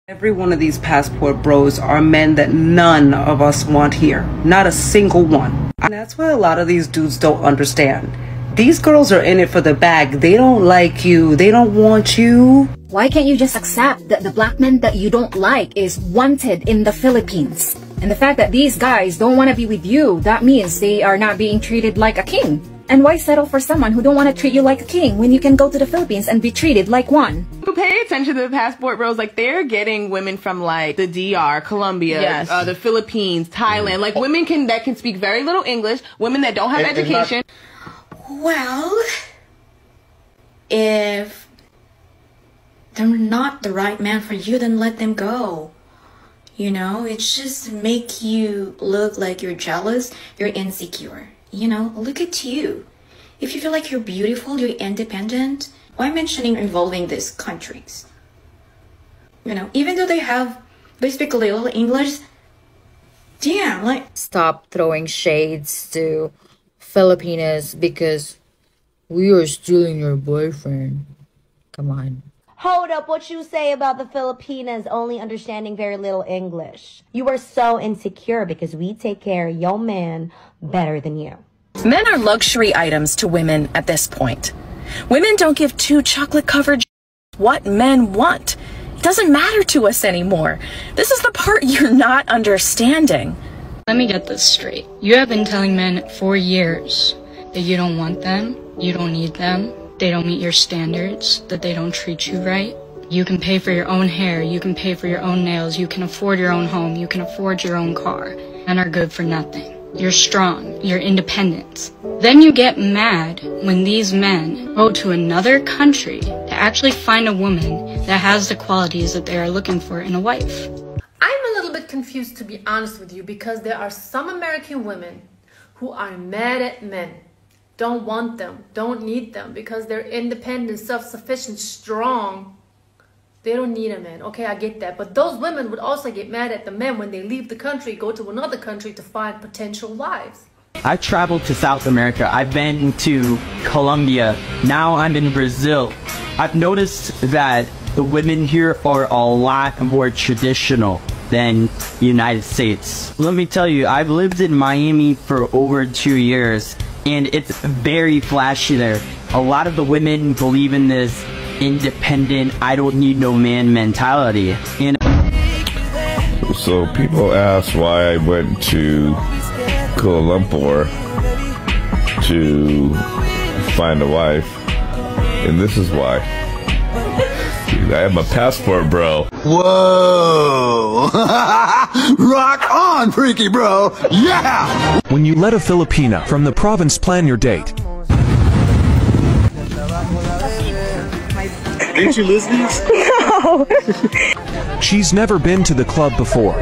Every one of these passport bros are men that none of us want here. Not a single one. And that's what a lot of these dudes don't understand. These girls are in it for the bag. They don't like you. They don't want you. Why can't you just accept that the black man that you don't like is wanted in the Philippines? And the fact that these guys don't want to be with you, that means they are not being treated like a king. And why settle for someone who don't want to treat you like a king when you can go to the Philippines and be treated like one? Pay attention to the passport bros. Like, they're getting women from like the DR, Colombia, Yes. The Philippines, Thailand. Like, women that can speak very little English, women that don't have education. Well, if they're not the right man for you, then let them go. You know, it just make you look like you're jealous, you're insecure. You know, look at you. If you feel like you're beautiful, you're independent, why mentioning involving these countries? You know, even though they speak a little English, damn, like... Stop throwing shades to Filipinas because we are stealing your boyfriend. Come on. Hold up, what you say about the Filipinas only understanding very little English? You are so insecure because we take care of your man better than you. Men are luxury items to women at this point. Women don't give two chocolate-covered what men want. It doesn't matter to us anymore. This is the part you're not understanding. Let me get this straight. You have been telling men for years that you don't want them, you don't need them, they don't meet your standards, that they don't treat you right. You can pay for your own hair, you can pay for your own nails, you can afford your own home, you can afford your own car, and are good for nothing. You're strong, you're independent. Then you get mad when these men go to another country to actually find a woman that has the qualities that they are looking for in a wife. I'm a little bit confused, to be honest with you, because there are some American women who are mad at men, don't want them, don't need them, because they're independent, self-sufficient, strong. They don't need a man. Okay, I get that. But those women would also get mad at the men when they leave the country, go to another country to find potential wives. I've traveled to South America. I've been to Colombia. Now I'm in Brazil. I've noticed that the women here are a lot more traditional than the United States. Let me tell you, I've lived in Miami for over 2 years, and it's very flashy there. A lot of the women believe in this independent, I don't need no man mentality. And so people ask why I went to Kuala Lumpur to find a wife, and this is why. I am a passport bro. Whoa! Rock on, freaky bro! Yeah! When you let a Filipina from the province plan your date. Didn't you lose these? No! She's never been to the club before.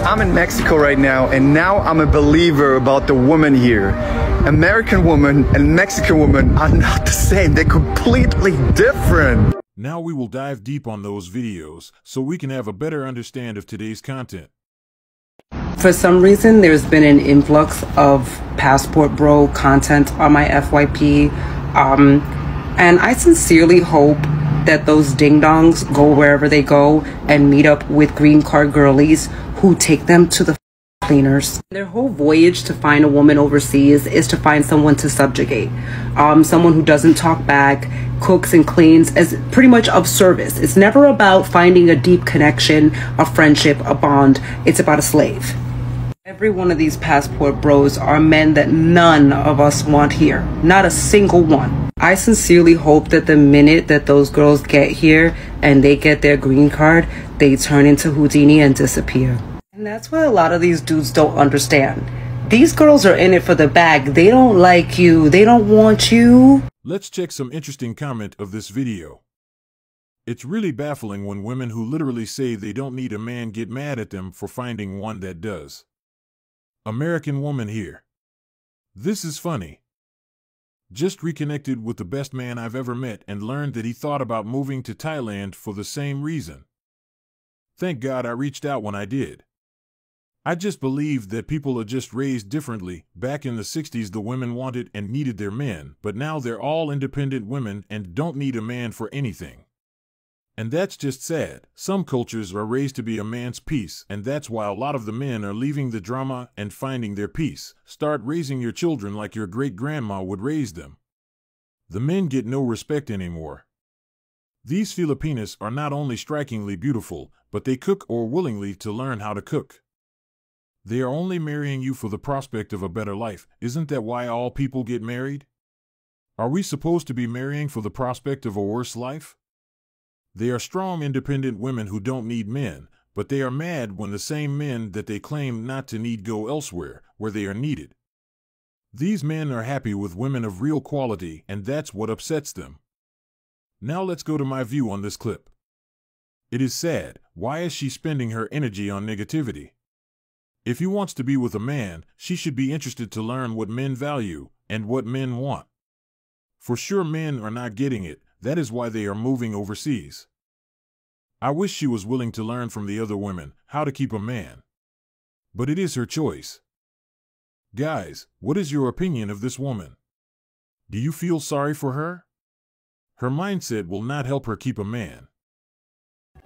I'm in Mexico right now, and now I'm a believer about the woman here. American woman and Mexican woman are not the same. They're completely different. Now we will dive deep on those videos so we can have a better understanding of today's content. For some reason, there's been an influx of passport bro content on my FYP. And I sincerely hope that those ding-dongs go wherever they go and meet up with green card girlies who take them to the cleaners. Their whole voyage to find a woman overseas is to find someone to subjugate. Someone who doesn't talk back, cooks and cleans, as pretty much of service. It's never about finding a deep connection, a friendship, a bond. It's about a slave. Every one of these passport bros are men that none of us want here. Not a single one. I sincerely hope that the minute that those girls get here and they get their green card, they turn into Houdini and disappear. And that's what a lot of these dudes don't understand. These girls are in it for the bag. They don't like you. They don't want you. Let's check some interesting comment of this video. It's really baffling when women who literally say they don't need a man get mad at them for finding one that does. American woman here. This is funny. Just reconnected with the best man I've ever met and learned that he thought about moving to Thailand for the same reason. Thank God I reached out when I did. I just believe that people are just raised differently. Back in the 60s, the women wanted and needed their men, but now they're all independent women and don't need a man for anything. And that's just sad. Some cultures are raised to be a man's peace, and that's why a lot of the men are leaving the drama and finding their peace. Start raising your children like your great-grandma would raise them. The men get no respect anymore. These Filipinas are not only strikingly beautiful, but they cook or willingly to learn how to cook. They are only marrying you for the prospect of a better life. Isn't that why all people get married? Are we supposed to be marrying for the prospect of a worse life? They are strong, independent women who don't need men, but they are mad when the same men that they claim not to need go elsewhere, where they are needed. These men are happy with women of real quality, and that's what upsets them. Now let's go to my view on this clip. It is sad. Why is she spending her energy on negativity? If he wants to be with a man, she should be interested to learn what men value and what men want. For sure, men are not getting it. That is why they are moving overseas. I wish she was willing to learn from the other women how to keep a man. But it is her choice. Guys, what is your opinion of this woman? Do you feel sorry for her? Her mindset will not help her keep a man.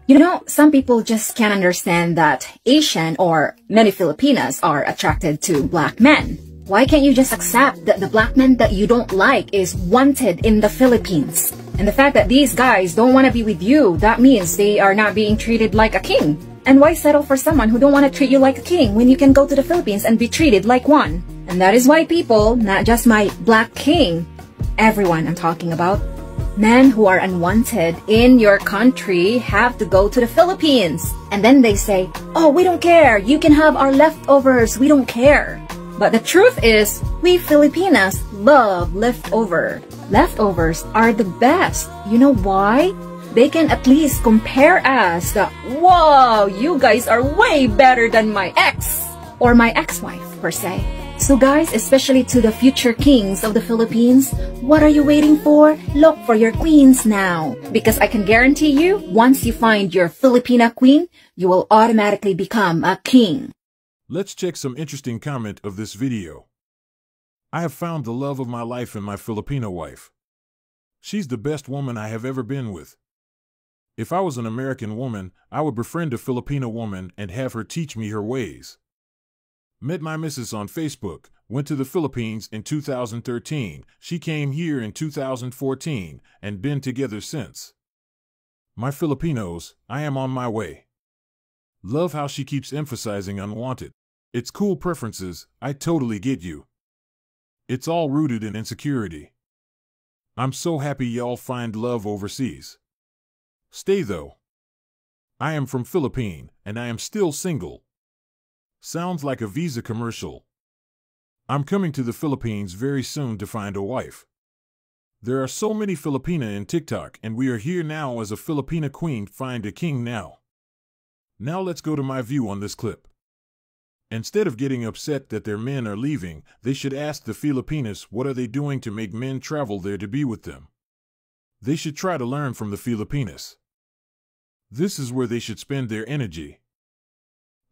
You know, some people just can't understand that Asian or many Filipinas are attracted to black men. Why can't you just accept that the black man that you don't like is wanted in the Philippines? And the fact that these guys don't want to be with you, that means they are not being treated like a king. And why settle for someone who don't want to treat you like a king when you can go to the Philippines and be treated like one? And that is why people, not just my black king, everyone I'm talking about, men who are unwanted in your country have to go to the Philippines. And then they say, oh, we don't care. You can have our leftovers. We don't care. But the truth is, we Filipinas love leftover. Leftovers are the best. You know why? They can at least compare us that, whoa, you guys are way better than my ex or my ex-wife per se. So guys, especially to the future kings of the Philippines, what are you waiting for? Look for your queens now. Because I can guarantee you, once you find your Filipina queen, you will automatically become a king. Let's check some interesting comment of this video. I have found the love of my life in my Filipina wife. She's the best woman I have ever been with. If I was an American woman, I would befriend a Filipina woman and have her teach me her ways. Met my missus on Facebook, went to the Philippines in 2013, she came here in 2014, and been together since. My Filipinos, I am on my way. Love how she keeps emphasizing unwanted. It's cool preferences, I totally get you. It's all rooted in insecurity. I'm so happy y'all find love overseas. Stay though. I am from Philippines, and I am still single. Sounds like a visa commercial. I'm coming to the Philippines very soon to find a wife. There are so many Filipina in TikTok, and we are here now as a Filipina queen. Find a king now. Now let's go to my view on this clip. Instead of getting upset that their men are leaving, they should ask the Filipinas what are they doing to make men travel there to be with them. They should try to learn from the Filipinas. This is where they should spend their energy.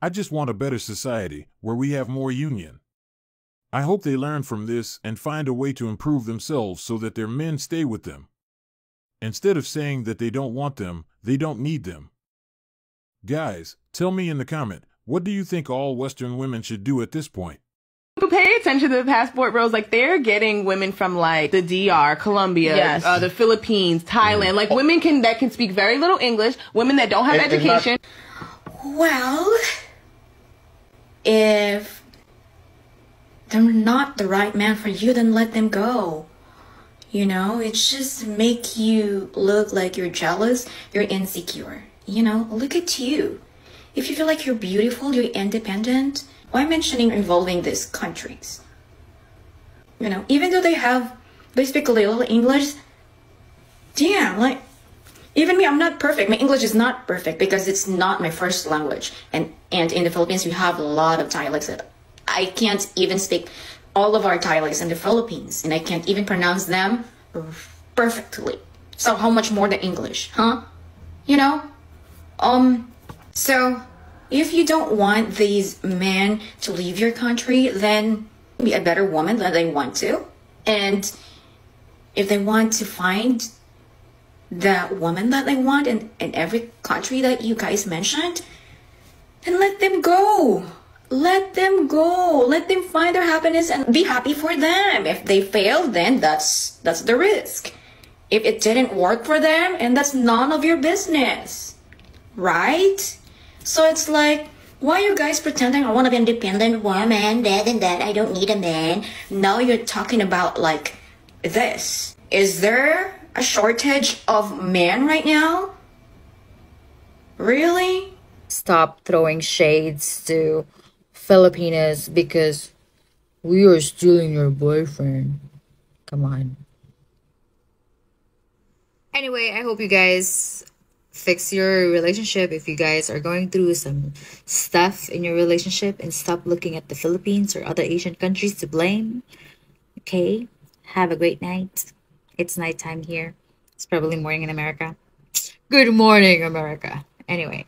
I just want a better society, where we have more union. I hope they learn from this and find a way to improve themselves so that their men stay with them. Instead of saying that they don't want them, they don't need them. Guys, tell me in the comment, what do you think all Western women should do at this point? Pay attention to the Passport Bros. Like, they're getting women from, like, the DR, Colombia, Yes. the Philippines, Thailand. Like, women that can speak very little English, women that don't have education. Well, if they're not the right man for you, then let them go. You know, it just make you look like you're jealous, you're insecure. You know, look at you. If you feel like you're beautiful, you're independent, why mentioning involving these countries? You know, even though they speak a little English, damn, like, even me, I'm not perfect. My English is not perfect because it's not my first language. And in the Philippines, we have a lot of dialects that I can't even speak all of our dialects in the Philippines. And I can't even pronounce them perfectly. So how much more the English, huh? You know? So If you don't want these men to leave your country, then be a better woman than they want to. And if they want to find the woman that they want in every country that you guys mentioned, then let them go. Let them go. Let them find their happiness and be happy for them. If they fail, then that's the risk. If it didn't work for them, and that's none of your business, right? So it's like, why are you guys pretending I want to be an independent woman, that and that, I don't need a man? Now you're talking about like this. Is there a shortage of men right now? Really? Stop throwing shades to Filipinas because we are stealing your boyfriend. Come on. Anyway, I hope you guys fix your relationship if you guys are going through some stuff in your relationship, and stop looking at the Philippines or other Asian countries to blame. Okay? Have a great night. It's nighttime here. It's probably morning in America. Good morning, America. Anyway,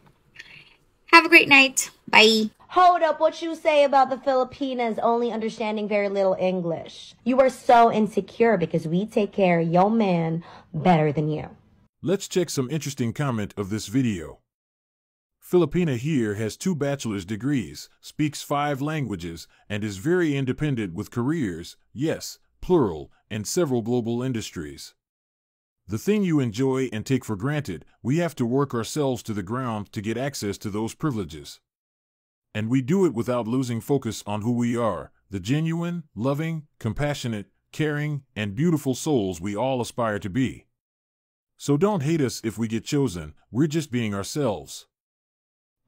have a great night. Bye. Hold up, what you say about the Filipinas only understanding very little English? You are so insecure because we take care of your man better than you. Let's check some interesting comment of this video. Filipina here has 2 bachelor's degrees, speaks 5 languages, and is very independent with careers, yes, plural, and several global industries. The thing you enjoy and take for granted, we have to work ourselves to the ground to get access to those privileges. And we do it without losing focus on who we are, the genuine, loving, compassionate, caring, and beautiful souls we all aspire to be. So don't hate us if we get chosen, we're just being ourselves.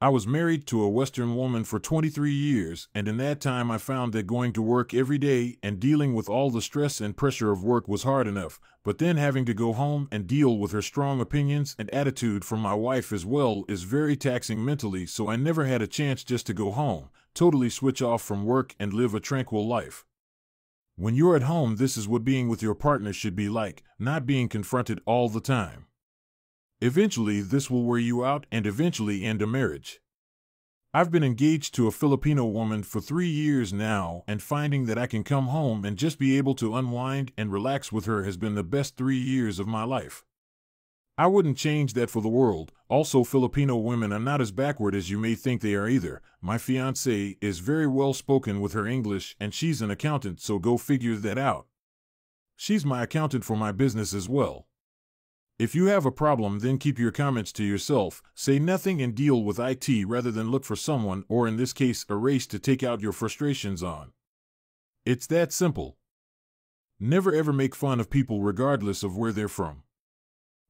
I was married to a Western woman for 23 years, and in that time I found that going to work every day and dealing with all the stress and pressure of work was hard enough, but then having to go home and deal with her strong opinions and attitude from my wife as well is very taxing mentally, so I never had a chance just to go home, totally switch off from work and live a tranquil life. When you're at home, this is what being with your partner should be like, not being confronted all the time. Eventually, this will wear you out and eventually end a marriage. I've been engaged to a Filipino woman for 3 years now, and finding that I can come home and just be able to unwind and relax with her has been the best 3 years of my life. I wouldn't change that for the world. Also, Filipino women are not as backward as you may think they are either. My fiancée is very well spoken with her English, and she's an accountant, so go figure that out. She's my accountant for my business as well. If you have a problem, then keep your comments to yourself, say nothing and deal with it rather than look for someone, or in this case, a race to take out your frustrations on. It's that simple. Never ever make fun of people regardless of where they're from.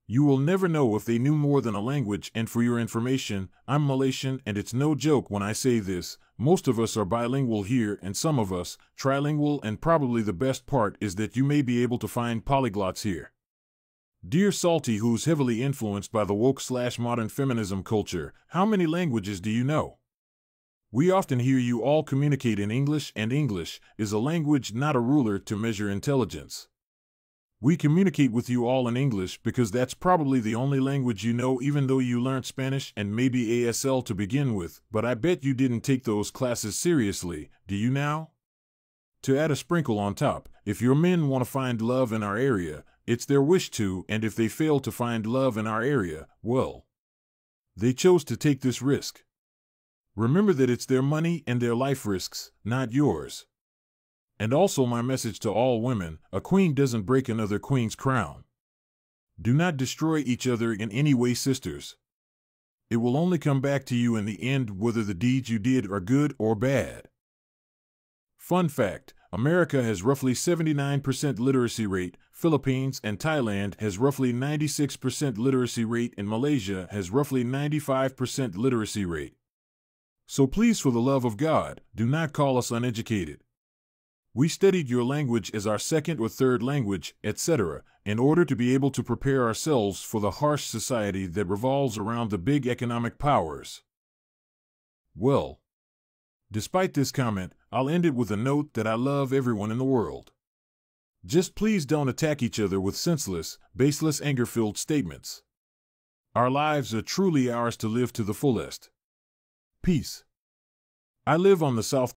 You will never know if they knew more than a language, and for your information, I'm Malaysian, and it's no joke when I say this. Most of us are bilingual here, and some of us, trilingual, and probably the best part is that you may be able to find polyglots here. Dear Salty, who's heavily influenced by the woke/modern feminism culture, how many languages do you know? We often hear you all communicate in English, and English is a language, not a ruler to measure intelligence. We communicate with you all in English because that's probably the only language you know, even though you learned Spanish and maybe ASL to begin with, but I bet you didn't take those classes seriously, do you now? To add a sprinkle on top, if your men want to find love in our area, it's their wish to, and if they fail to find love in our area, well, they chose to take this risk. Remember that it's their money and their life risks, not yours. And also my message to all women, a queen doesn't break another queen's crown. Do not destroy each other in any way, sisters. It will only come back to you in the end, whether the deeds you did are good or bad. Fun fact, America has roughly 79% literacy rate, Philippines and Thailand has roughly 96% literacy rate, and Malaysia has roughly 95% literacy rate. So please, for the love of God, do not call us uneducated. We studied your language as our second or third language, etc., in order to be able to prepare ourselves for the harsh society that revolves around the big economic powers. Well, despite this comment, I'll end it with a note that I love everyone in the world. Just please don't attack each other with senseless, baseless, anger-filled statements. Our lives are truly ours to live to the fullest. Peace. I live on the south